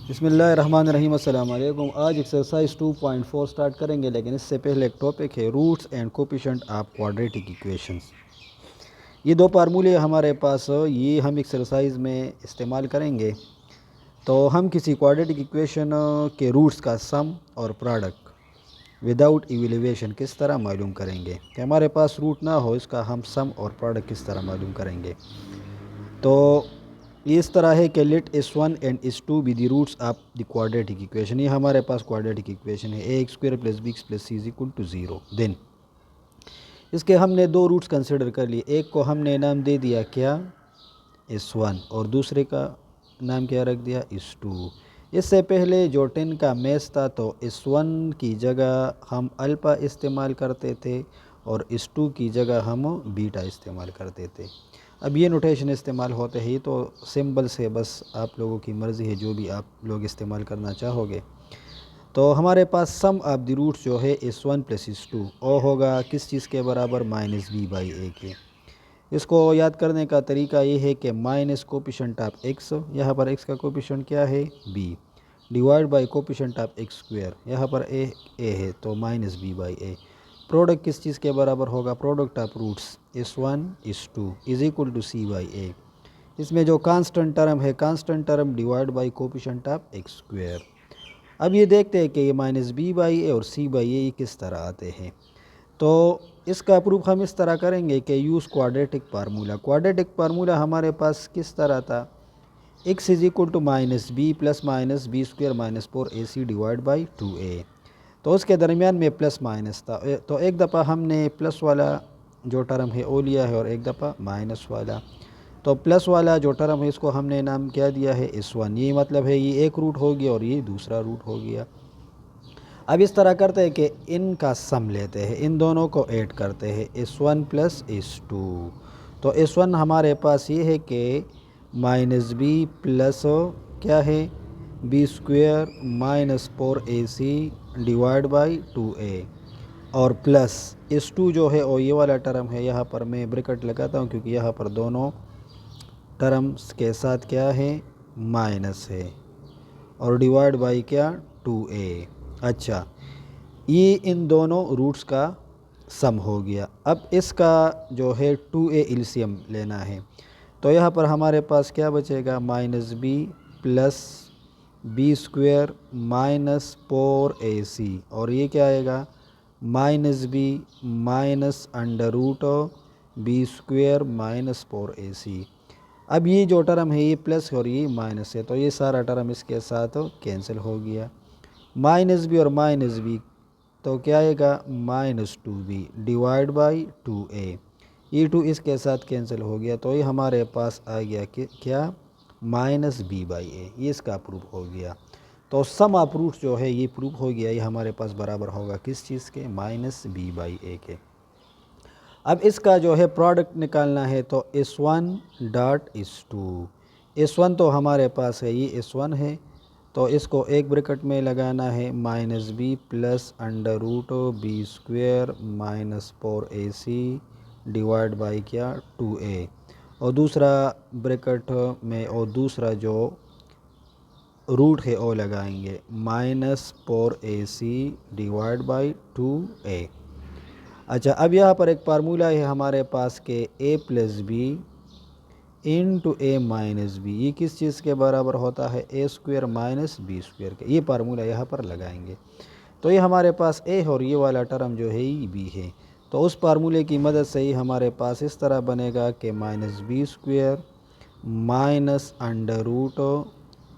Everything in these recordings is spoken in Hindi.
बिस्मिल्लाहिर्रहमानिर्रहीम। अस्सलाम वालेकुम। आज एक्सरसाइज 2.4 स्टार्ट करेंगे, लेकिन इससे पहले एक टॉपिक है roots and coefficient of quadratic equations. ये दो फार्मूले हमारे पास ये हम एक्सरसाइज में इस्तेमाल करेंगे। तो हम किसी क्वाड्रेटिक इक्वेशन के रूट्स का सम और प्रोडक्ट विदाउट इवेल्यूएशन किस तरह मालूम करेंगे कि हमारे पास रूट ना हो, इसका हम सम और प्रोडक्ट किस तरह मालूम करेंगे। तो ये इस तरह है कि let S1 and S2 be the roots of the quadratic equation. ये हमारे पास क्वाड्रेटिक इक्वेशन है, a x square plus B x plus C is equal to 0। Then इसके हमने दो रूट्स कंसिडर कर लिए। एक को हमने नाम दे दिया क्या, S1, और दूसरे का नाम क्या रख दिया, S2। इससे पहले जो 10 का मैथ था तो S1 की जगह हम अल्फ़ा इस्तेमाल करते थे और S2 की जगह हम बीटा इस्तेमाल करते थे। अब ये नोटेशन इस्तेमाल होते हैं, तो सिंबल से बस आप लोगों की मर्ज़ी है जो भी आप लोग इस्तेमाल करना चाहोगे। तो हमारे पास सम ऑफ द रूट्स जो है S1 प्लस S2 ओ होगा किस चीज़ के बराबर, माइनस बी बाई ए के। इसको याद करने का तरीका ये है कि माइनस कोफिशिएंट ऑफ एक्स, यहाँ पर एक्स का कोफिशिएंट क्या है, b, divide by coefficient of x square, यहाँ पर ए है तो minus b by a. Product किस चीज़ के बराबर होगा, product of roots S1 S2 is equal to c by a. इसमें जो कांस्टेंट टर्म है, constant term divide by coefficient of x square. अब ये देखते हैं कि ये माइनस बी बाई ए और सी बाई ए किस तरह आते हैं। तो इसका प्रूफ हम इस तरह करेंगे कि use quadratic formula. Quadratic formula हमारे पास किस तरह था, x is equal to minus B square minus 4ac divide by 2a। तो उसके दरमियान में प्लस माइनस था, तो एक दफ़ा हमने प्लस वाला जो टर्म है वो लिया है और एक दफ़ा माइनस वाला। तो प्लस वाला जो टर्म है इसको हमने नाम क्या दिया है, S1। ये मतलब है ये एक रूट हो गया और ये दूसरा रूट हो गया। अब इस तरह करते हैं कि इनका सम लेते हैं, इन दोनों को ऐड करते हैं, S1 प्लस S2। तो S1 हमारे पास ये है कि माइनस बी प्लस क्या है, b square minus 4ac divide by 2a, और प्लस S2 जो है और ये वाला टर्म है, यहाँ पर मैं ब्रैकेट लगाता हूँ क्योंकि यहाँ पर दोनों टर्म्स के साथ क्या है, माइनस है, और डिवाइड बाई क्या, 2a। अच्छा, ये इन दोनों रूट्स का सम हो गया। अब इसका जो है 2a एलसीएम लेना है, तो यहाँ पर हमारे पास क्या बचेगा, minus B plus b square minus 4ac, और ये क्या आएगा, minus b minus under root B square minus 4ac। अब ये जो टर्म है ये प्लस और ये माइनस है, तो ये सारा टर्म इसके साथ कैंसिल हो गया। माइनस बी और माइनस बी तो क्या आएगा, minus 2b divide by 2a। ये 2 इसके साथ कैंसिल हो गया, तो ये हमारे पास आ गया कि क्या, माइनस बी बाई ए। ये इसका प्रूफ हो गया। तो सम ऑफ रूट्स जो है ये प्रूफ हो गया, ये हमारे पास बराबर होगा किस चीज़ के, माइनस बी बाई ए के। अब इसका जो है प्रोडक्ट निकालना है, तो S1 डॉट S2। S1 तो हमारे पास है, ये S1 है, तो इसको एक ब्रैकेट में लगाना है, minus B plus under root B square minus 4ac divide by क्या, 2a, और दूसरा ब्रैकेट में और दूसरा जो रूट है वो लगाएंगे, minus 4ac divide by 2a। अच्छा, अब यहाँ पर एक फार्मूला है हमारे पास के a plus B into A minus B, ये किस चीज़ के बराबर होता है, A square minus B square के। ये फार्मूला यहाँ पर लगाएंगे, तो ये हमारे पास ए है और ये वाला टर्म जो है ये बी है। तो उस फार्मूले की मदद से ही हमारे पास इस तरह बनेगा कि minus B square minus under root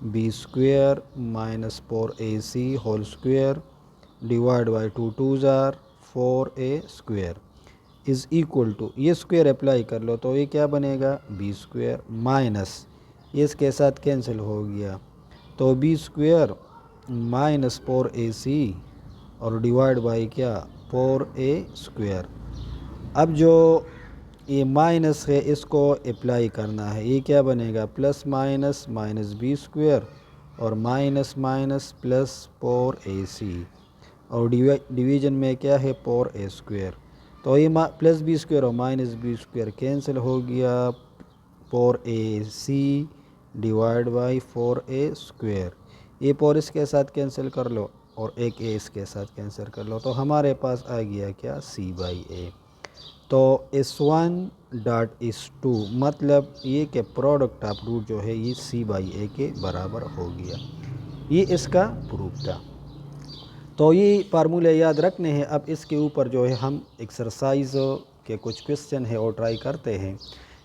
B square minus 4ac whole square divide by 2 2 जार 4a square is equal to, ये स्क्वायर अप्लाई कर लो तो ये क्या बनेगा, बी स्क्वायर माइनस ये इसके साथ कैंसिल हो गया, तो बी स्क्वायर माइनस 4ac और डिवाइड बाई क्या, 4a स्क्वायर। अब जो ये माइनस है इसको अप्लाई करना है, ये क्या बनेगा, plus minus minus B square और माइनस माइनस प्लस 4ac, और डिवीजन में क्या है, 4a स्क्वायर। तो ये प्लस बी स्क्वायर और माइनस बी स्क्वायर कैंसिल हो गया, 4ac divide by 4a square ए और इसके साथ कैंसिल कर लो और एक ए इसके साथ कैंसिल कर लो, तो हमारे पास आ गया क्या, सी बाई ए। तो S1 डॉट S2 मतलब ये कि प्रोडक्ट ऑफ रूट जो है ये सी बाई ए के बराबर हो गया। ये इसका प्रूफ था। तो ये फार्मूले याद रखने हैं। अब इसके ऊपर जो है हम एक्सरसाइज के कुछ क्वेश्चन है और ट्राई करते हैं।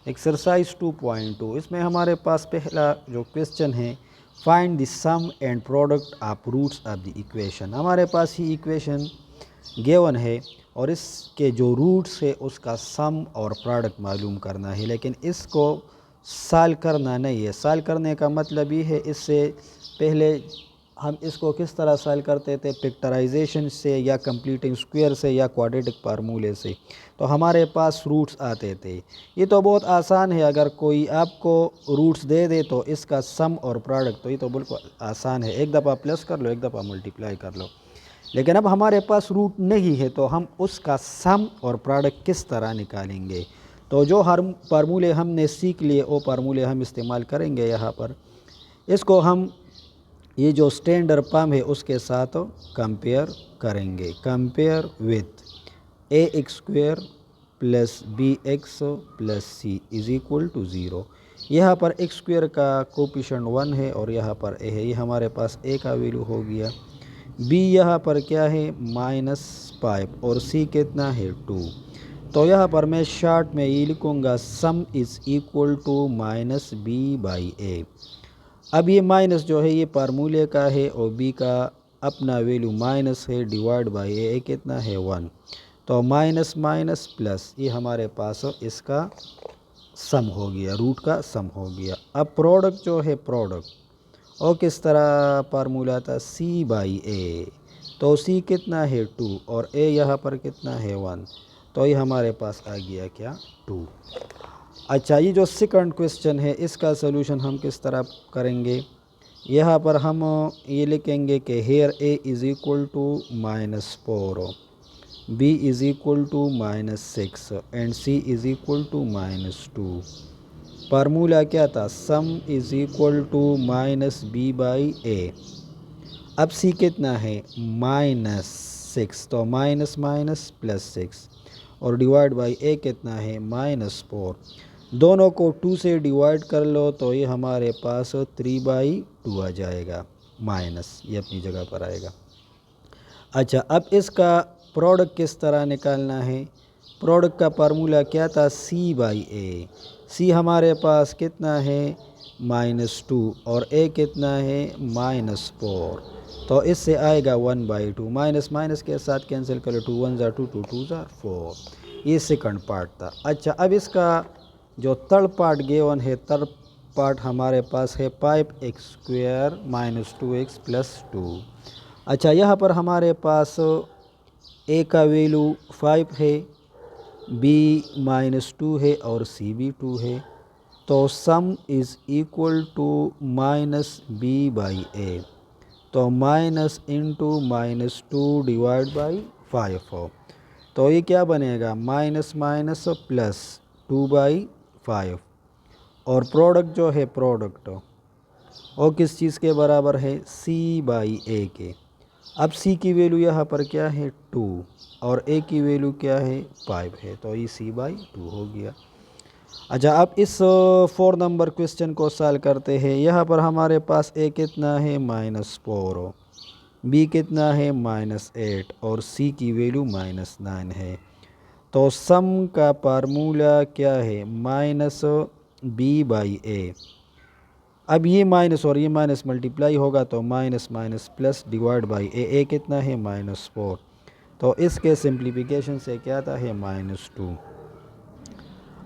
एक्सरसाइज 2.2, इसमें हमारे पास पहला जो क्वेश्चन है, find the sum and product of roots of the equation. हमारे पास ही इक्वेशन गिवन है और इसके जो रूट्स है उसका सम और प्रोडक्ट मालूम करना है, लेकिन इसको सॉल्व करना नहीं है। सॉल्व करने का मतलब ये है, इससे पहले हम इसको किस तरह सॉल्व करते थे, पिक्चराइजेशन से या कंप्लीटिंग स्क्वायर से या क्वाड्रेटिक फार्मूले से, तो हमारे पास रूट्स आते थे। ये तो बहुत आसान है, अगर कोई आपको रूट्स दे दे तो इसका सम और प्रोडक्ट, तो ये तो बिल्कुल आसान है, एक दफ़ा प्लस कर लो एक दफ़ा मल्टीप्लाई कर लो। लेकिन अब हमारे पास रूट नहीं है तो हम उसका सम और प्रोडक्ट किस तरह निकालेंगे। तो जो हर फार्मूले हमने सीख लिए वो फार्मूले हम इस्तेमाल करेंगे यहाँ पर। इसको हम ये जो स्टैंडर्ड फॉर्म है उसके साथ कंपेयर करेंगे। Compare with A X square plus B x plus C is equal to 0। यहाँ पर एक्स स्क्वेयर का कोफिशिएंट 1 है और यहाँ पर ए है, ये हमारे पास ए का वैल्यू हो गया। बी यहाँ पर क्या है, -5 और सी कितना है 2। तो यहाँ पर मैं शॉर्ट में ये लिखूँगा sum is equal to minus b by a. अब ये माइनस जो है ये फार्मूले का है और बी का अपना वैल्यू माइनस है, डिवाइड बाई ए कितना है 1। तो माइनस माइनस प्लस, ये हमारे पास इसका सम हो गया, रूट का सम हो गया। अब प्रोडक्ट जो है प्रोडक्ट और किस तरह फार्मूला था, सी बाई ए। तो सी कितना है 2 और ए यहाँ पर कितना है 1, तो ये हमारे पास आ गया क्या 2। अच्छा, ये जो सेकंड क्वेश्चन है इसका सलूशन हम किस तरह करेंगे। यहाँ पर हम ये लिखेंगे कि here a is equal to -4, b is equal to -6 and c is equal to -2। Formula क्या था, sum is equal to minus b by a. अब सी कितना है -6, तो माइनस माइनस +6 और डिवाइड बाई ए कितना है -4। दोनों को 2 से डिवाइड कर लो तो ये हमारे पास 3/2 आ जाएगा, माइनस ये अपनी जगह पर आएगा। अच्छा, अब इसका प्रोडक्ट किस तरह निकालना है। प्रोडक्ट का फार्मूला क्या था, सी बाई ए। सी हमारे पास कितना है -2 और ए कितना है -4, तो इससे आएगा 1/2। माइनस माइनस के साथ कैंसिल करो, 2 1 ज़ा 2 2 2 ज़ा 4। ये सेकंड पार्ट था। अच्छा, अब इसका जो थर्ड पार्ट गिवन है, थर्ड पार्ट हमारे पास है 5x स्क्वायर -2x + 2। अच्छा, यहाँ पर हमारे पास ए का वैल्यू 5 है, बी -2 है और सी भी 2 है। तो sum is equal to -b by a. तो माइनस इंटू -2 डिवाइड बाई 5। तो ये क्या बनेगा, माइनस माइनस प्लस 2/5। और प्रोडक्ट जो है प्रोडक्ट वो किस चीज़ के बराबर है, सी बाई ए के। अब सी की वैल्यू यहाँ पर क्या है 2 और ए की वैल्यू क्या है 5 है, तो ये c/2 हो गया। अच्छा, अब इस 4 नंबर क्वेश्चन को सॉल्व करते हैं। यहाँ पर हमारे पास ए कितना है -4, बी कितना है -8 और सी की वैल्यू -9 है। तो सम का फार्मूला क्या है, -b बाई ए। अब ये माइनस और ये माइनस मल्टीप्लाई होगा तो minus minus plus divide by a कितना है -4। तो इसके सिंप्लीफिकेशन से क्या आता है -2।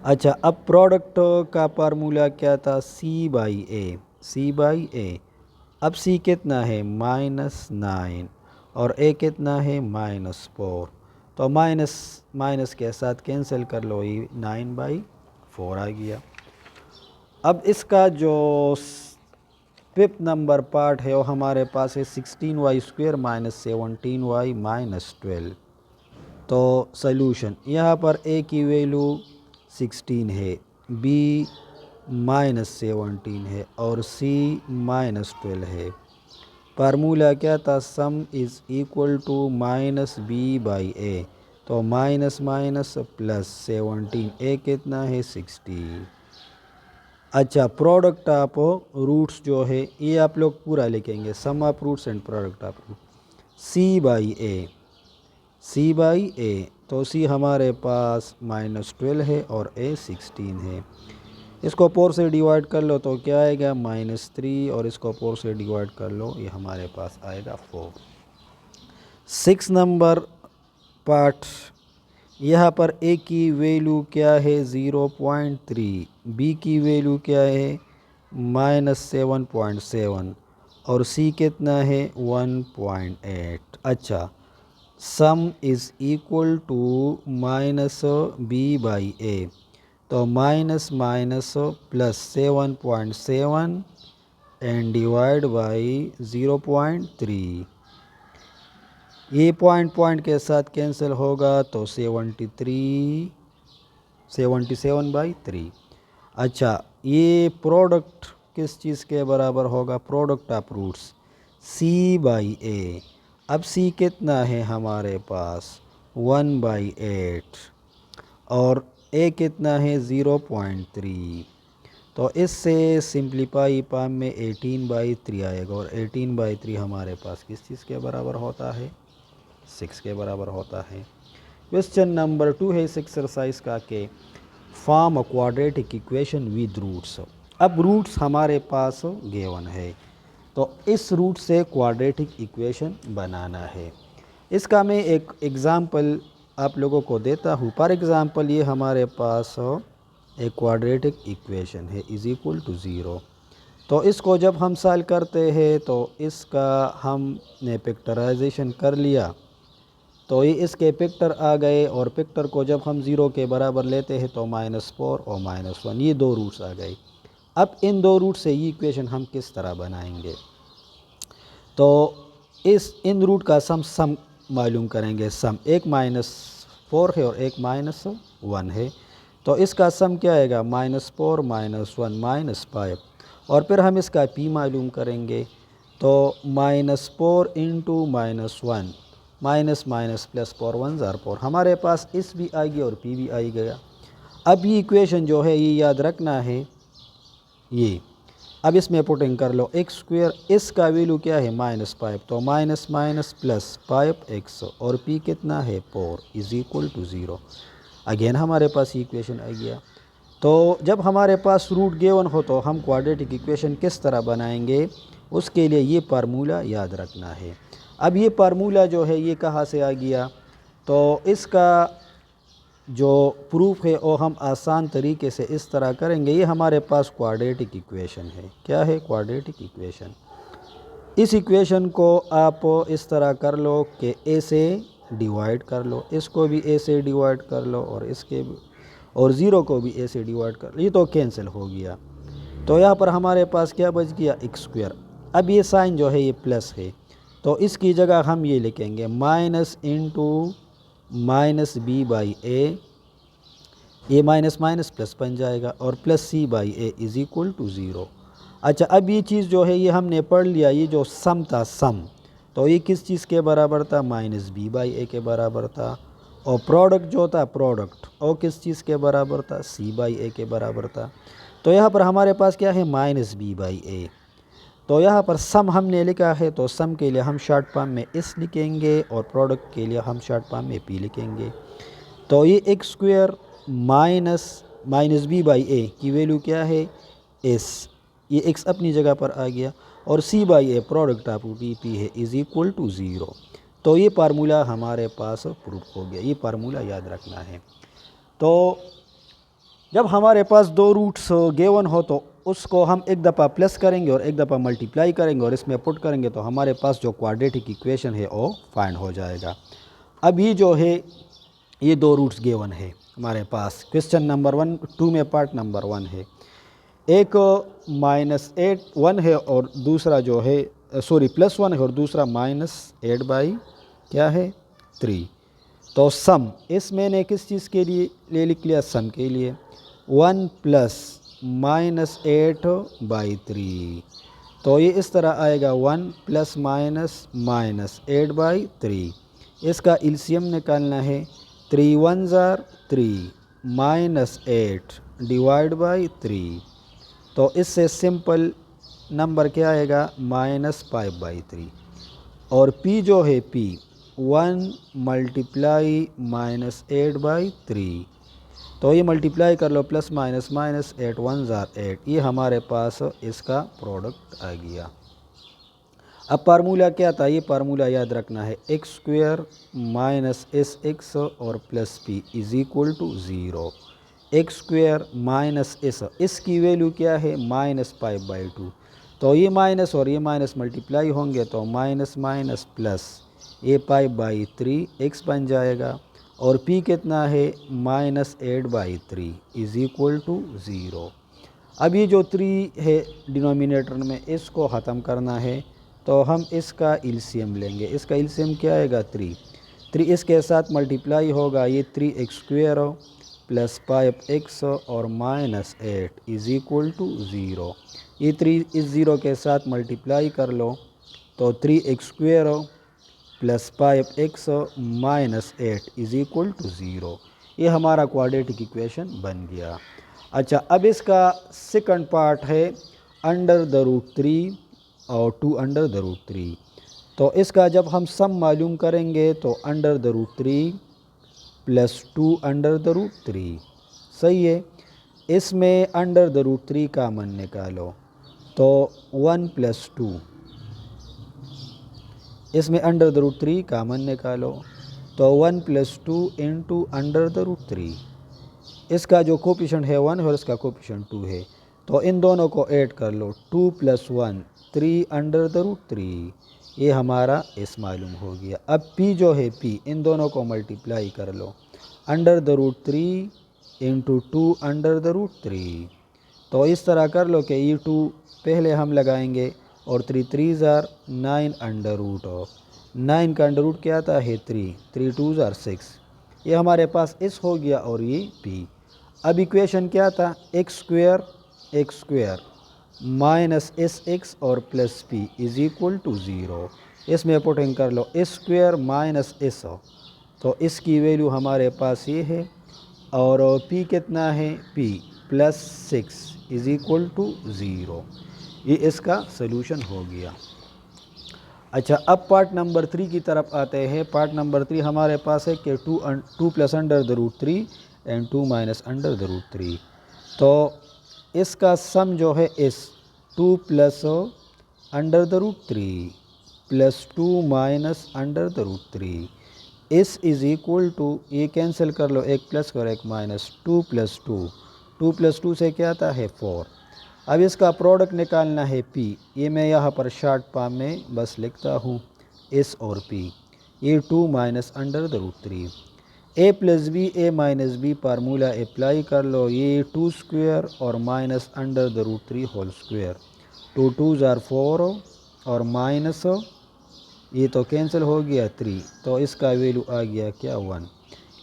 अच्छा, अब प्रोडक्ट का फार्मूला क्या था, सी by a. C by a, अब सी कितना है -9 और ए कितना है -4। तो माइनस माइनस के साथ कैंसिल कर लो, ये 9/4 आ गया। अब इसका जो 5th नंबर पार्ट है वो हमारे पास है 16y स्क्वायर -17y -12। तो सॉल्यूशन, यहाँ पर ए की वैल्यू 16 है, बी -17 है और सी -12 है। फार्मूला क्या था, sum is equal to minus b by a, तो माइनस माइनस प्लस 17, ए कितना है 60। अच्छा, प्रोडक्ट ऑफ रूट्स जो है ये आप लोग पूरा लिखेंगे, sum of roots and product of root, c by a, c by a, तो सी हमारे पास -12 है और ए 16 है। इसको 4 से डिवाइड कर लो तो क्या आएगा -3, और इसको 4 से डिवाइड कर लो ये हमारे पास आएगा 4। 6 नंबर पार्ट, यहाँ पर ए की वैल्यू क्या है 0.3, बी की वैल्यू क्या है -7.7 और सी कितना है 1.8। अच्छा, sum is equal to minus b by a, तो minus minus plus 7.7 and divide by 0.3, ये पॉइंट के साथ कैंसिल होगा तो 77/3। अच्छा, ये प्रोडक्ट किस चीज़ के बराबर होगा, product of roots c by a. अब सी कितना है हमारे पास 1/8 और ए कितना है 0.3, तो इससे सिंप्लीफाई पाम में 18/3 आएगा, और 18/3 हमारे पास किस चीज़ के बराबर होता है 6 के बराबर होता है। क्वेश्चन नंबर 2 है इस एक्सरसाइज का के form a quadratic equation with roots. अब रूट्स हमारे पास गिवन है, तो इस रूट से क्वाड्रेटिक इक्वेशन बनाना है। इसका मैं एक एग्ज़ाम्पल आप लोगों को देता हूँ। फॉर एग्ज़ाम्पल ये हमारे पास एक क्वाड्रेटिक इक्वेशन है इज़ इक्वल टू 0, तो इसको जब हम सॉल्व करते हैं तो इसका हमने पिक्चराइजेशन कर लिया, तो ये इसके पिक्चर आ गए, और पिक्चर को जब हम 0 के बराबर लेते हैं तो -4 और -1, ये दो रूट्स आ गए। अब इन दो रूट से ये इक्वेशन हम किस तरह बनाएंगे, तो इन रूट का सम मालूम करेंगे। सम एक -4 है और एक -1 है, तो इसका सम क्या आएगा -4 -1 -5, और फिर हम इसका p मालूम करेंगे, तो -4 इंटू -1 माइनस माइनस प्लस 4 1 ज़ार 4, हमारे पास इस भी आ गया और p भी आ गया। अब ये इक्वेशन जो है ये याद रखना है, ये अब इसमें पुटिंग कर लो x², इसका वैल्यू क्या है -5, तो माइनस माइनस प्लस 5x, और p कितना है 4 इज़ इक्वल टू 0। अगेन हमारे पास ये इक्वेशन आ गया। तो जब हमारे पास रूट गिवन हो तो हम क्वाड्रेटिक इक्वेशन किस तरह बनाएंगे, उसके लिए ये फार्मूला याद रखना है। अब ये फार्मूला जो है ये कहाँ से आ गया, तो इसका जो प्रूफ है वो हम आसान तरीके से इस तरह करेंगे। ये हमारे पास क्वाड्रेटिक इक्वेशन है, क्या है क्वाड्रेटिक इक्वेशन। इस इक्वेशन को आप इस तरह कर लो कि a से डिवाइड कर लो, इसको भी a से डिवाइड कर लो, और इसके भी, और 0 को भी a से डिवाइड कर लो, ये तो कैंसिल हो गया। तो यहाँ पर हमारे पास क्या बच गया x²। अब ये साइन जो है ये प्लस है, तो इसकी जगह हम ये लिखेंगे minus into minus b by a, ये माइनस माइनस प्लस बन जाएगा, और plus c by a is equal to 0। अच्छा, अब ये चीज़ जो है ये हमने पढ़ लिया, ये जो सम था सम, तो ये किस चीज़ के बराबर था -b बाई ए के बराबर था, और प्रोडक्ट जो था प्रोडक्ट वो किस चीज़ के बराबर था c बाई ए के बराबर था। तो यहाँ पर हमारे पास क्या है -b बाई ए, तो यहाँ पर सम हमने लिखा है, तो सम के लिए हम शॉर्ट फॉर्म में s लिखेंगे और प्रोडक्ट के लिए हम शॉर्ट फॉर्म में p लिखेंगे। तो ये x² माइनस b बाई ए की वैल्यू क्या है s, ये x अपनी जगह पर आ गया, और c by a product of p है इज़ इक्वल टू 0। तो ये फार्मूला हमारे पास प्रूफ हो गया, ये फार्मूला याद रखना है। तो जब हमारे पास दो रूट्स गिवन हो तो उसको हम एक दफ़ा प्लस करेंगे और एक दफ़ा मल्टीप्लाई करेंगे और इसमें पुट करेंगे, तो हमारे पास जो क्वाड्रेटिक इक्वेशन है वो फाइंड हो जाएगा। अब ये जो है ये दो रूट्स गिवन है हमारे पास, क्वेश्चन नंबर 2 में पार्ट नंबर 1 है। एक -1 है और दूसरा जो है +1 है और दूसरा -8 बाई क्या है 3। तो सम इस मैंने किस चीज़ के लिए ले लिख लिया, सम के लिए 1 + -8/3, तो ये इस तरह आएगा 1 प्लस माइनस माइनस 8/3। इसका एलसीएम निकालना है। 3 1 ज़ार 3 माइनस 8 डिवाइड बाई 3। तो इससे सिंपल नंबर क्या आएगा -5/3। और p जो है p 1 मल्टीप्लाई -8/3। तो ये मल्टीप्लाई कर लो प्लस माइनस माइनस 8 1 ज़ार 8। ये हमारे पास इसका प्रोडक्ट आ गया। अब फार्मूला क्या था, ये फार्मूला याद रखना है। X square minus S x और plus P is equal to 0। X square minus s, इसकी वैल्यू क्या है -5/2। तो ये माइनस और ये माइनस मल्टीप्लाई होंगे तो माइनस माइनस प्लस ये 5/3 एक्स बन जाएगा। और p कितना है -8/3 इज़ इक्वल टू 0। अब ये जो 3 है डिनोमिनेटर में, इसको ख़त्म करना है तो हम इसका एलसीएम लेंगे। इसका एलसीएम क्या आएगा 3 इसके साथ मल्टीप्लाई होगा, ये 3x स्क्वेयर प्लस 5x और -8 इज़ इक्वल टू 0। ये 3 इस 0 के साथ मल्टीप्लाई कर लो तो 3x square plus 5x -8 is equal to 0। ये हमारा क्वाड्रेटिक इक्वेशन बन गया। अच्छा, अब इसका सेकंड पार्ट है √3 और 2√3। तो इसका जब हम सम मालूम करेंगे तो √3 प्लस 2√3 सही है। इसमें √3 कामन निकालो तो 1 प्लस 2, इसमें √3 कामन निकालो तो 1 प्लस 2 इंटू √3। इसका जो कोफिशिएंट है 1 है और इसका कोफिशिएंट 2 है, तो इन दोनों को ऐड कर लो। 2 प्लस 1 3√3। ये हमारा इस मालूम हो गया। अब p जो है p, इन दोनों को मल्टीप्लाई कर लो। √3 इंटू 2√3। तो इस तरह कर लो कि ये 2 पहले हम लगाएंगे और 3 3 ज़ार 9 का अंडर रूट क्या आता है 3 2 ज़ार 6। ये हमारे पास इस हो गया और ये p। अब इक्वेशन क्या था x square minus S x और plus P is equal to 0। इसमें पुटिंग कर लो एस स्क्वेयर माइनस एस, तो इसकी वैल्यू हमारे पास ये है। और p कितना है p plus 6 is equal to 0। ये इसका सलूशन हो गया। अच्छा, अब पार्ट नंबर 3 की तरफ आते हैं। पार्ट नंबर 3 हमारे पास है कि 2 प्लस √3 एंड 2 माइनस √3। तो इसका सम जो है इस 2 प्लस √3 प्लस 2 माइनस √3 इस इज़ इक्वल टू, ये कैंसिल कर लो, एक प्लस और एक माइनस, 2 प्लस 2 से क्या आता है 4। अब इसका प्रोडक्ट निकालना है p। ये मैं यहाँ पर शॉर्ट फॉर्म में बस लिखता हूँ s और p। ये 2 minus √3 a plus B a minus B formula apply कर लो। ये 2 स्क्वेयर और माइनस √3 होल स्क्वेयर, 2 2 ज़ार 4 और माइनस ये तो कैंसिल हो गया 3, तो इसका वैल्यू आ गया क्या 1।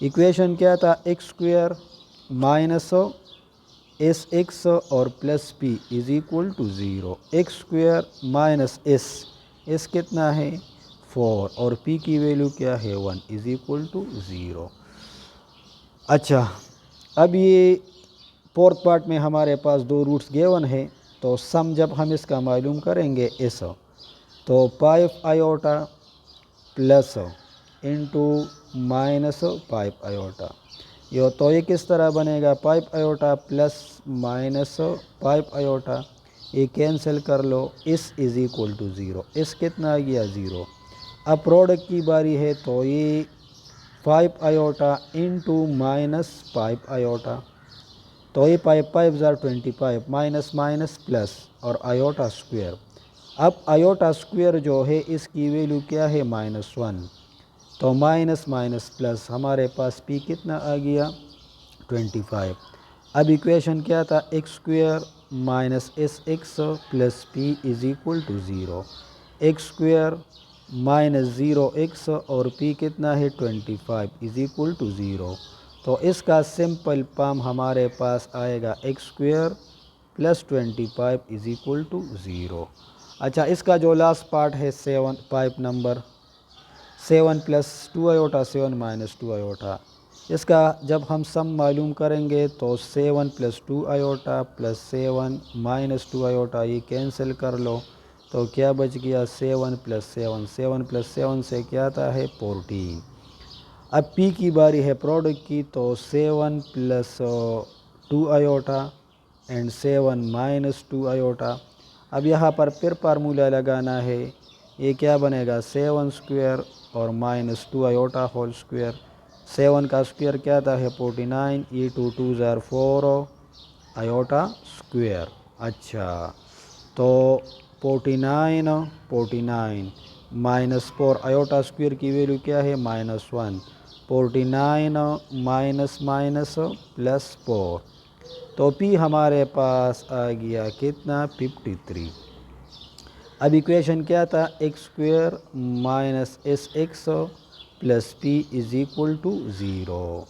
इक्वेशन क्या था x square minus S x और plus P is equal to 0। X square minus s कितना है 4 और p की वैल्यू क्या है 1 इज़ इक्वल टू 0। अच्छा, अब ये फोर्थ पार्ट में हमारे पास 2 रूट्स गिवन है, तो सम जब हम इसका मालूम करेंगे एस, तो 5 iota plus into minus 5 iota. यो तो ये किस तरह बनेगा 5 आयोटा प्लस माइनस 5 आयोटा, ये कैंसिल कर लो, इस इज़ इक्वल टू 0। इस कितना आ गया 0। अब प्रोडक्ट की बारी है, तो ये 5 आयोटा इंटू माइनस 5 आयोटा, तो ये 5 5 ज़ार 25 माइनस माइनस प्लस और आयोटा स्क्वेयर। अब आयोटा स्क्वेयर जो है इसकी वैल्यू क्या है -1, तो माइनस माइनस प्लस हमारे पास p कितना आ गया 25। अब इक्वेशन क्या था x square minus S X plus P is equal to 0। X square minus 0x और p कितना है 25 इज़ इक्वल टू 0। तो इसका सिंपल फॉर्म हमारे पास आएगा X square plus 25 is equal to 0। अच्छा, इसका जो लास्ट पार्ट है 7, पाइप number 7 plus 2 iota 7 minus 2 iota, इसका जब हम सम मालूम करेंगे तो 7 plus 2 iota plus 7 minus 2 iota ये कैंसिल कर लो, तो क्या बच गया 7 प्लस 7, 7 प्लस 7 से क्या आता है 14। अब पी की बारी है प्रोडक्ट की, तो 7 plus 2 iota and 7 minus 2 iota. अब यहाँ पर फिर फार्मूला लगाना है, ये क्या बनेगा 7 स्क्वायर और माइनस 2 आयोटा होल स्क्वायर। 7 का स्क्वायर क्या आता है 49, ई 2 2 ज़ार 4 आयोटा स्क्वायर। अच्छा, तो 49 माइनस 4 आयोटा स्क्वायर की वैल्यू क्या है -1, 49 माइनस माइनस प्लस 4, तो पी हमारे पास आ गया कितना 53। अब इक्वेशन क्या था X square minus S X plus P is equal to 0।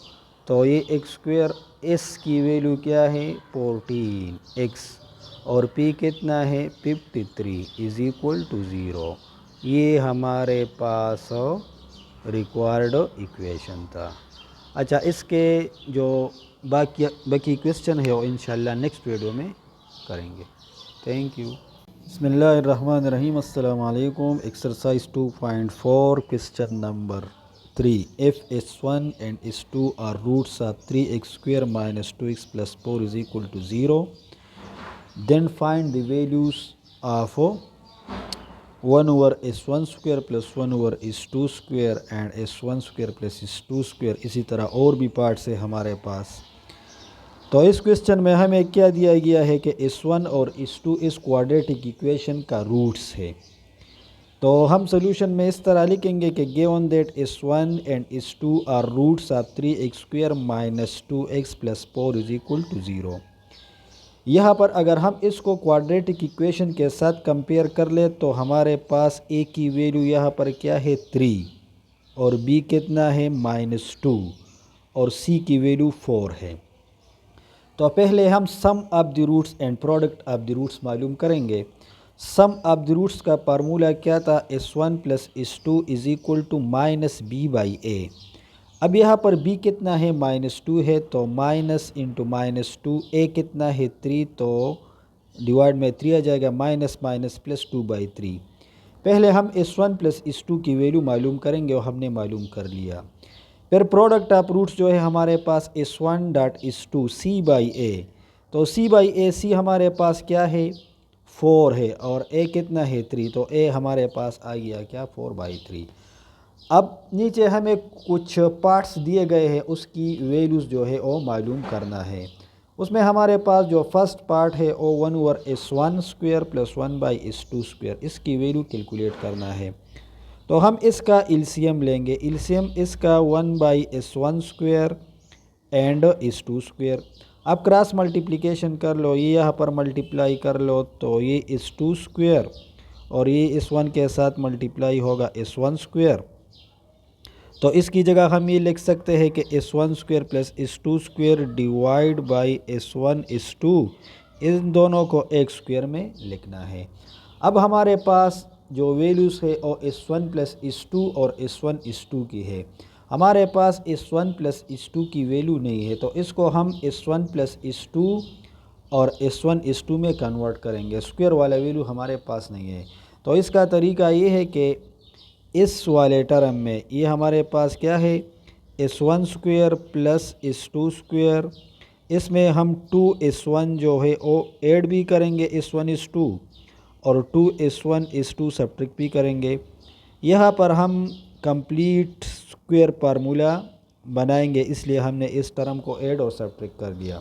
तो ये एक्स स्क्वायर एस की वैल्यू क्या है 14 एक्स और पी कितना है 53 इज इक्वल टू 0। ये हमारे पास रिक्वायर्ड इक्वेशन था। अच्छा, इसके जो बाकी क्वेश्चन है वो इंशाल्लाह नेक्स्ट वीडियो में करेंगे। Thank you. बिस्मिल्लाहिर्रहमानिर्रहीम, अस्सलाम वालेकुम। Exercise 2.4 question number 3, if s1 and s2 are roots of 3x square minus 2x plus 4 is equal to 0, then find the values of 1 over s1 square plus 1 over s2 square and s1 square plus s2 square। इसी तरह और भी पार्ट्स है हमारे पास। तो इस क्वेश्चन में हमें क्या दिया गया है कि s1 और s2 इस क्वाड्रेटिक इक्वेशन का रूट्स है। तो हम सोल्यूशन में इस तरह लिखेंगे कि given that s1 and s2 are roots of 3x square minus 2x plus 4 is equal to 0। यहाँ पर अगर हम इसको क्वाड्रेटिक इक्वेशन के साथ कंपेयर कर ले तो हमारे पास a की वैल्यू यहाँ पर क्या है 3 और b कितना है -2 और c की वैल्यू 4 है। तो पहले हम sum of the roots and product of the roots मालूम करेंगे। सम ऑफ द रूट्स का फार्मूला क्या था s1 plus s2 is equal to minus b by a. अब यहाँ पर b कितना है -2 है, तो माइनस इंटू -2, a कितना है 3, तो डिवाइड में 3 आ जाएगा, माइनस माइनस प्लस 2/3। पहले हम s1 प्लस s2 की वैल्यू मालूम करेंगे और हमने मालूम कर लिया। फिर प्रोडक्ट ऑफ रूट्स जो है हमारे पास s1 dot s2 c by a, तो c बाई ए सी हमारे पास क्या है 4 है और a कितना है 3, तो a हमारे पास आ गया क्या 4/3। अब नीचे हमें कुछ पार्ट्स दिए गए हैं, उसकी वैल्यूज़ जो है वो मालूम करना है। उसमें हमारे पास जो फर्स्ट पार्ट है वो 1 over s1 square plus 1/s2 square, इसकी वैल्यू कैलकुलेट करना है। तो हम इसका एलसीएम लेंगे। एलसीएम इसका 1/s1 square and s2 square. अब क्रॉस मल्टीप्लिकेशन कर लो, ये यहाँ पर मल्टीप्लाई कर लो, तो ये s2 स्क्वायर और ये s1 के साथ मल्टीप्लाई होगा s1 स्क्वायर। तो इसकी जगह हम ये लिख सकते हैं कि s1 square plus s2 square divide by s1 s2, इन दोनों को एक स्क्वायर में लिखना है। अब हमारे पास जो वैल्यूज़ है वो s1 प्लस s2 और s1 s2 की है। हमारे पास s1 प्लस s2 की वैल्यू नहीं है, तो इसको हम s1 प्लस s2 और s1 s2 में कन्वर्ट करेंगे। स्क्वायर वाला वैल्यू हमारे पास नहीं है, तो इसका तरीका ये है कि इस वाले टर्म में ये हमारे पास क्या है s1 square plus s2 square, इसमें हम 2s1 जो है वो ऐड भी करेंगे s1 s2 और 2s1 s2 सब्ट्रैक्ट भी करेंगे। यहाँ पर हम कंप्लीट स्क्वायर फार्मूला बनाएंगे, इसलिए हमने इस टर्म को ऐड और सब्ट्रैक्ट कर दिया।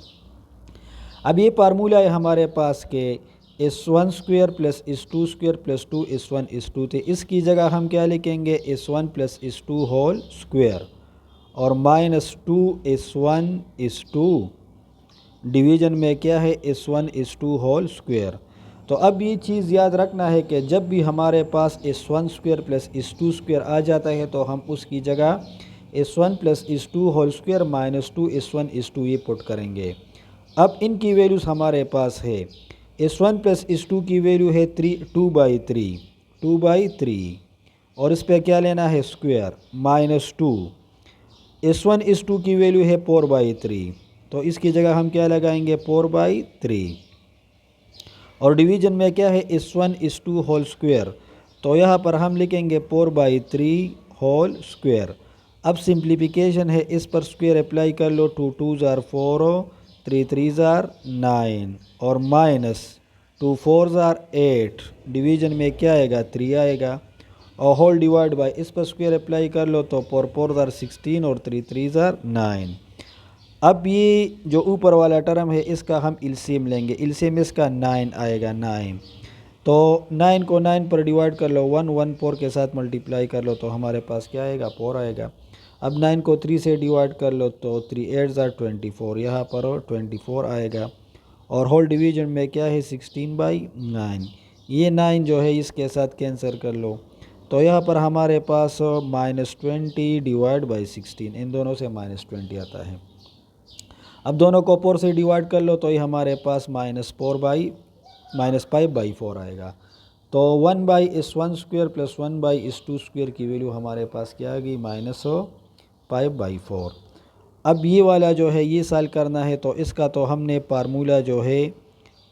अब ये फार्मूला है हमारे पास के s1 square plus s2 square plus 2s1 s2 थे, इसकी जगह हम क्या लिखेंगे s1 plus s2 whole square और माइनस 2s1 s2 डिवीज़न में क्या है s1 s2 होल स्क्वायर। तो अब ये चीज़ याद रखना है कि जब भी हमारे पास s1 square plus s2 square आ जाता है तो हम उसकी जगह s1 plus s2 whole square minus 2s1 s2 ये पुट करेंगे। अब इनकी वैल्यूज़ हमारे पास है S1 प्लस S2 की वैल्यू है 2/3 और इस पे क्या लेना है स्क्वायर -2। S1 S2 की वैल्यू है 4/3 तो इसकी जगह हम क्या लगाएंगे 4/3 और डिवीजन में क्या है S1 S2 होल स्क्वायर तो यहाँ पर हम लिखेंगे 4/3 होल स्क्वायर। अब सिंप्लीफिकेशन है इस पर स्क्वायर अप्लाई कर लो 2 2 ज़ार 4 3 3 ज़ार 9 और -2 4 ज़ार 8 डिवीजन में क्या आएगा 3 आएगा और होल डिवाइड बाय इस पर स्क्वायर अप्लाई कर लो तो 4 4 ज़ार 16 और 3 3 ज़ार 9। अब ये जो ऊपर वाला टर्म है इसका हम एलसीएम लेंगे, एलसीएम इसका 9 आएगा 9 तो 9 को 9 पर डिवाइड कर लो 1 1 4 के साथ मल्टीप्लाई कर लो तो हमारे पास क्या आएगा 4 आएगा। अब 9 को 3 से डिवाइड कर लो तो 3 8 ज़ार 24 यहाँ पर 24 आएगा और होल डिवीजन में क्या है 16/9। ये 9 जो है इसके साथ कैंसिल कर लो तो यहाँ पर हमारे पास -20 डिवाइड बाई 16 इन दोनों से -20 आता है। अब दोनों को 4 से डिवाइड कर लो तो ये हमारे पास -5/4 आएगा। तो 1/S1 square plus 1/S2 square की वैल्यू हमारे पास क्या आ गई -5/4। अब ये वाला जो है ये सॉल्व करना है तो इसका तो हमने फार्मूला जो है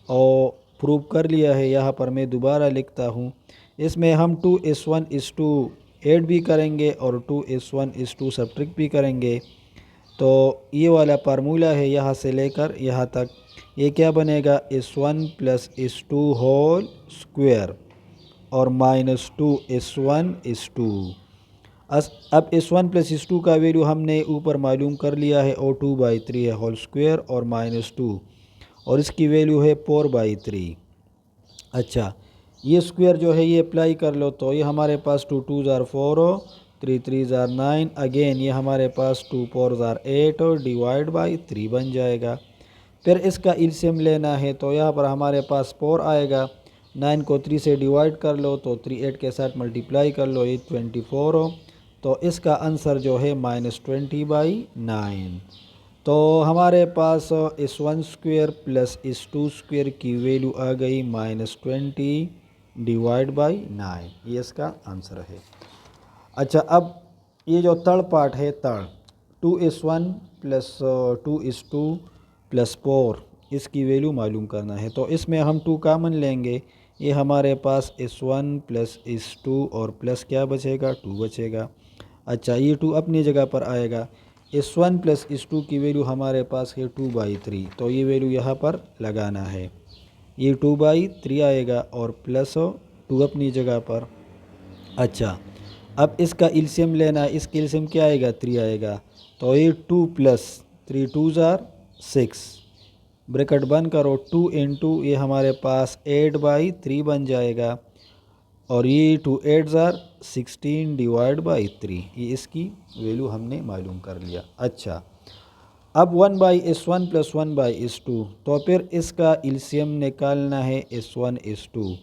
और प्रूव कर लिया है। यहाँ पर मैं दोबारा लिखता हूँ, इसमें हम 2S1 S2 ऐड भी करेंगे और 2S1 S2 सब्ट्रैक्ट भी करेंगे। तो ये वाला फार्मूला है यहाँ से लेकर यहाँ तक, ये क्या बनेगा S1 plus S2 whole square और -2S1 S2। अब S1 प्लस S2 का वैल्यू हमने ऊपर मालूम कर लिया है और 2/3 है होल स्क्वायर और -2 और इसकी वैल्यू है 4/3। अच्छा, ये स्क्वायर जो है ये अप्लाई कर लो तो ये हमारे पास 2 2 ज़ार 4 3 3 ज़ार 9 अगेन ये हमारे पास 2 4 ज़ार 8 और डिवाइड बाई 3 बन जाएगा। फिर इसका एलसीएम लेना है तो यहाँ पर हमारे पास 4 आएगा। 9 को 3 से डिवाइड कर लो तो 3 8 के साथ मल्टीप्लाई कर लो ये 24 हो तो इसका आंसर जो है -20/9। तो हमारे पास S1 square plus S2 square की वैल्यू आ गई -20 डिवाइड बाई 9, ये इसका आंसर है। अच्छा, अब ये जो थर्ड पार्ट है third 2S1 plus 2S2 plus 4 इसकी वैल्यू मालूम करना है तो इसमें हम 2 कामन लेंगे, ये हमारे पास S1 प्लस S2 और प्लस क्या बचेगा 2 बचेगा। अच्छा, ये 2 अपनी जगह पर आएगा। S1 प्लस S2 की वैल्यू हमारे पास है 2/3 तो ये वैल्यू यहाँ पर लगाना है, ये 2/3 आएगा और प्लस 2 अपनी जगह पर। अच्छा, अब इसका एलसीएम लेना है, इसका एलसीएम क्या आएगा 3 आएगा तो ये 2 प्लस 3 2 ज़ार 6 ब्रैकेट बंद करो 2 इंटू ये हमारे पास 8/3 बन जाएगा और ये 2 8 ज़ार 16 डिवाइड बाई 3, ये इसकी वैल्यू हमने मालूम कर लिया। अच्छा, अब 1/S1 प्लस 1/S2 तो फिर इसका एलसीएम निकालना है S1 S2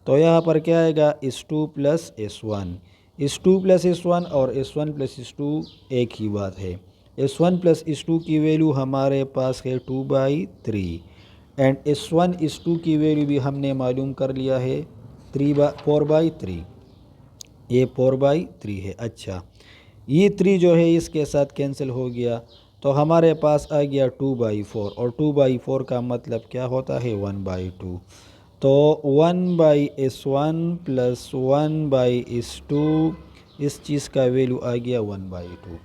तो यहाँ पर क्या आएगा S2 plus S1, S2 plus S1 और S1 प्लस S2 एक ही बात है। S1 प्लस S2 की वैल्यू हमारे पास है 2/3 एंड S1 S2 की वैल्यू भी हमने मालूम कर लिया है 4/3, ये 4/3 है। अच्छा, ये 3 जो है इसके साथ कैंसिल हो गया तो हमारे पास आ गया 2/4 और 2/4 का मतलब क्या होता है 1/2 तो 1/S1 प्लस 1/S2 इस चीज़ का वैल्यू आ गया 1/2।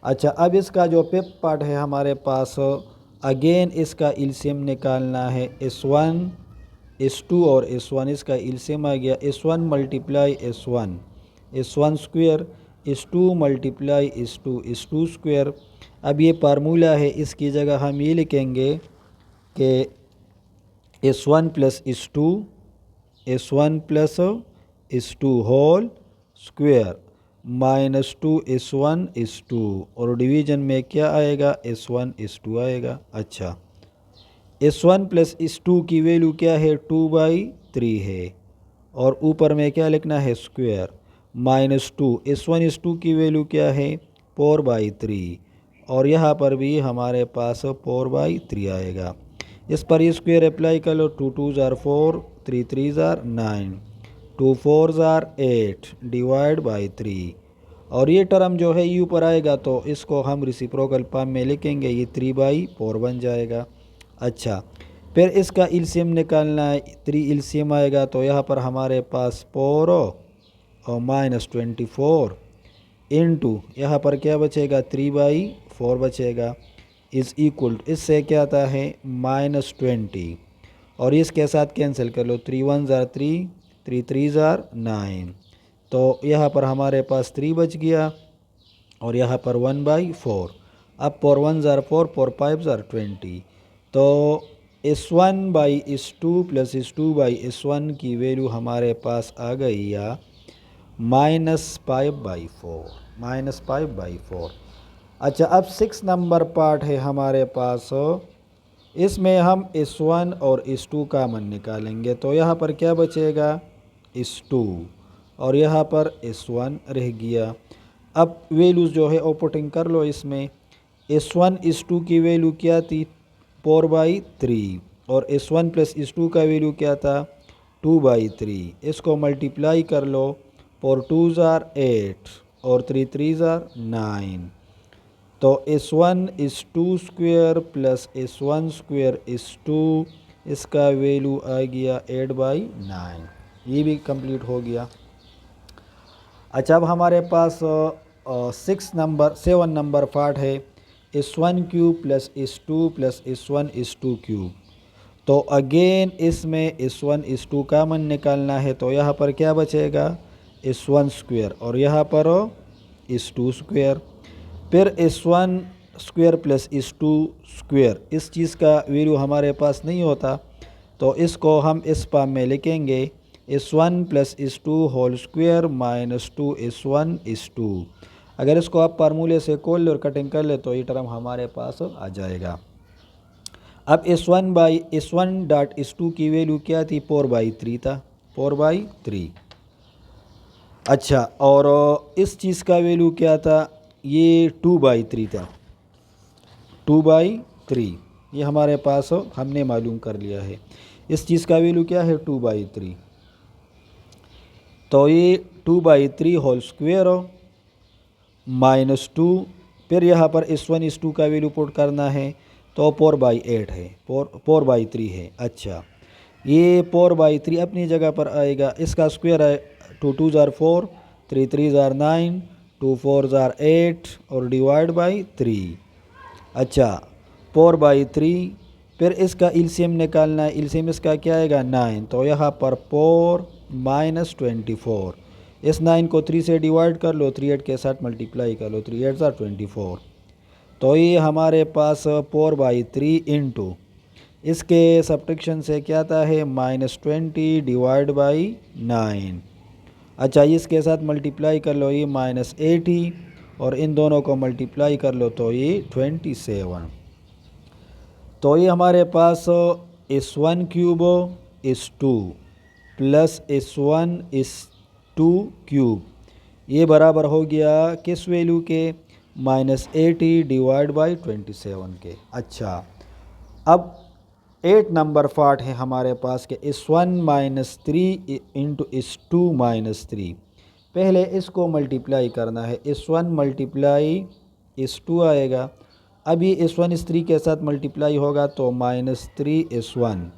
अच्छा, अब इसका जो फिफ्थ पार्ट है हमारे पास अगेन इसका एलसीएम निकालना है S1 S2 और S1 इसका एलसीएम आ गया S1 multiply S1 square S2 multiply S2 square. अब ये फार्मूला है, इसकी जगह हम ये लिखेंगे कि S1 plus S2 whole square -2 S1 और डिवीजन में क्या आएगा S1 S2 आएगा। अच्छा, S1 प्लस S2 की वैल्यू क्या है 2/3 है और ऊपर में क्या लिखना है स्क्वायर -2 S1 S2 की वैल्यू क्या है 4/3 और यहाँ पर भी हमारे पास 4/3 आएगा। इस पर ये स्क्वायर अप्लाई कर लो, 2 2 ज़ार 4, 3 3 ज़ार 9, 2 4 ज़ार 8 डिवाइड बाई 3। और ये टर्म जो है ये ऊपर आएगा तो इसको हम रेसिप्रोकल फॉर्म में लिखेंगे, ये 3/4 बन जाएगा। अच्छा, फिर इसका एलसीएम निकालना है, 3 एलसीएम आएगा तो यहाँ पर हमारे पास 4 और -24 इंटू यहाँ पर क्या बचेगा, 3/4 बचेगा, इज़ इक्वल टू, इससे क्या आता है -20 और इसके साथ कैंसिल कर लो, 3 1 ज़ार 3, 3 3 ज़ार 9, तो यहाँ पर हमारे पास 3 बच गया और यहाँ पर 1/4। अब 4 1 ज़ार 4, 4 5 ज़ार 20, तो S1/S2 प्लस S2/S1 की वैल्यू हमारे पास आ गई या -5/4। अच्छा, अब 6 नंबर पार्ट है हमारे पास, इसमें हम S1 और S2 कामन निकालेंगे तो यहाँ पर क्या बचेगा, S2 और यहाँ पर S1 रह गया। अब वैल्यूज़ जो है ओपुटिंग कर लो इसमें, S1 S2 की वैल्यू क्या थी, 4/3 और S1 प्लस S2 का वैल्यू क्या था, 2/3। इसको मल्टीप्लाई कर लो, 4 2 ज़ार 8 और 3 3 ज़ार 9, तो S1 S2 square plus S1 square S2, इसका वैल्यू आ गया 8/9। ये भी कंप्लीट हो गया। अच्छा, अब हमारे पास 7 नंबर पार्ट है, S1 cube plus S2 plus S1 S2 cube. तो अगेन इसमें S1 S2 कामन निकालना है तो यहाँ पर क्या बचेगा, S1 स्क्वायर और यहाँ पर S2 स्क्वायर। फिर S1 square plus S2 square, इस चीज़ का वैल्यू हमारे पास नहीं होता तो इसको हम इस फॉर्म में लिखेंगे, S1 plus S2 whole square minus 2 S1 S2। अगर इसको आप फार्मूले से खोल ले और कटिंग कर ले तो ये टर्म हमारे पास आ जाएगा। अब S1 डॉट S2 की वैल्यू क्या थी, 4/3 था, 4/3। अच्छा, और इस चीज़ का वैल्यू क्या था, ये 2/3 था, 2/3 ये हमारे पास हमने मालूम कर लिया है। इस चीज़ का वैल्यू क्या है, 2/3, तो ये 2/3 होल स्क्वायर -2। फिर यहाँ पर S1 S2 का वैल्यू पुट करना है तो 4/8 है, 4/3 है। अच्छा, ये 4/3 अपनी जगह पर आएगा, इसका स्क्वायर है 2 2 ज़ार 4, 3 3 ज़ार 9, 2 4 ज़ार 8 और डिवाइड बाई 3। अच्छा, 4/3, फिर इसका एलसीएम निकालना है, एलसीएम इसका क्या आएगा, 9, तो यहाँ पर 4 -24, इस 9 को 3 से डिवाइड कर लो, 3 8 के साथ मल्टीप्लाई कर लो, 3 8 ज़ार 24, तो ये हमारे पास 4/3 इंटू इसके सब्ट्रैक्शन से क्या आता है, -20 डिवाइड बाई 9। अच्छा, इसके साथ मल्टीप्लाई कर लो, ये -80 और इन दोनों को मल्टीप्लाई कर लो तो ये 27। तो ये हमारे पास S1 cube S2 plus S1 S2 cube, ये बराबर हो गया किस वैल्यू के, -80 डिवाइड बाई 27 के। अच्छा, अब 8 नंबर पार्ट है हमारे पास के S1 -3 इंटू S2 -3। पहले इसको मल्टीप्लाई करना है, S1 मल्टीप्लाई S2 आएगा, अब ये S1 S3 के साथ मल्टीप्लाई होगा तो -3 S1।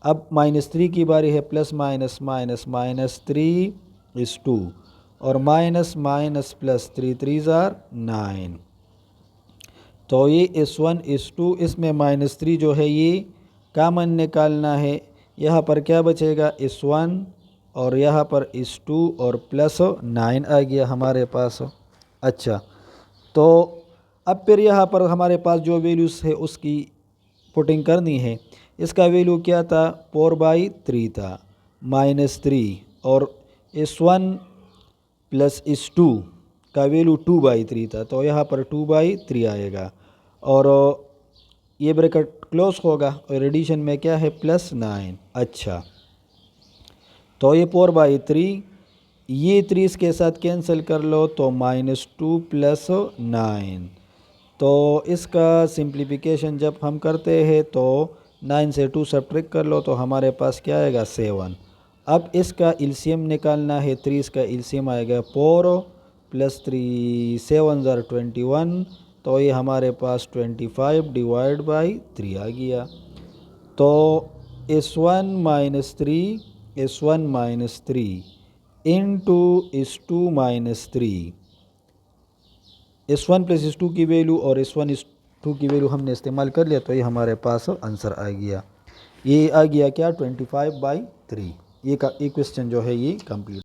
अब -3 की बारी है, प्लस माइनस माइनस -3 S2 और माइनस माइनस प्लस 3 3 ज़ार 9, तो ये S1 S2, इसमें -3 जो है ये कामन निकालना है, यहाँ पर क्या बचेगा, S1 और यहाँ पर S2 और प्लस 9 आ गया हमारे पास। अच्छा, तो अब फिर यहाँ पर हमारे पास जो वैल्यूज़ है उसकी पुटिंग करनी है। इसका वैल्यू क्या था, 4/3 था, -3 और S1 प्लस S2 का वैल्यू 2/3 था तो यहाँ पर 2/3 आएगा और ये ब्रैकेट क्लोज होगा और एडिशन में क्या है, +9। अच्छा, तो ये 4/3, ये 3 के साथ कैंसिल कर लो तो -2 + 9, तो इसका सिंप्लीफिकेशन जब हम करते हैं तो 9 से 2 सब्ट्रैक्ट कर लो तो हमारे पास क्या आएगा 7। अब इसका एलसीएम निकालना है 3, इसका एलसीएम आएगा 4 + 3 7 ज़र 21, तो ये हमारे पास 25 डिवाइड बाई 3 आ गया। तो S1 - 3 into S2 - 3, S1 + S2 की वैल्यू और S1 S2 की वैल्यू हमने इस्तेमाल कर लिया, तो ये हमारे पास आंसर आ गया। ये आ गया क्या 25/3। ये क्वेश्चन जो है ये कंप्लीट।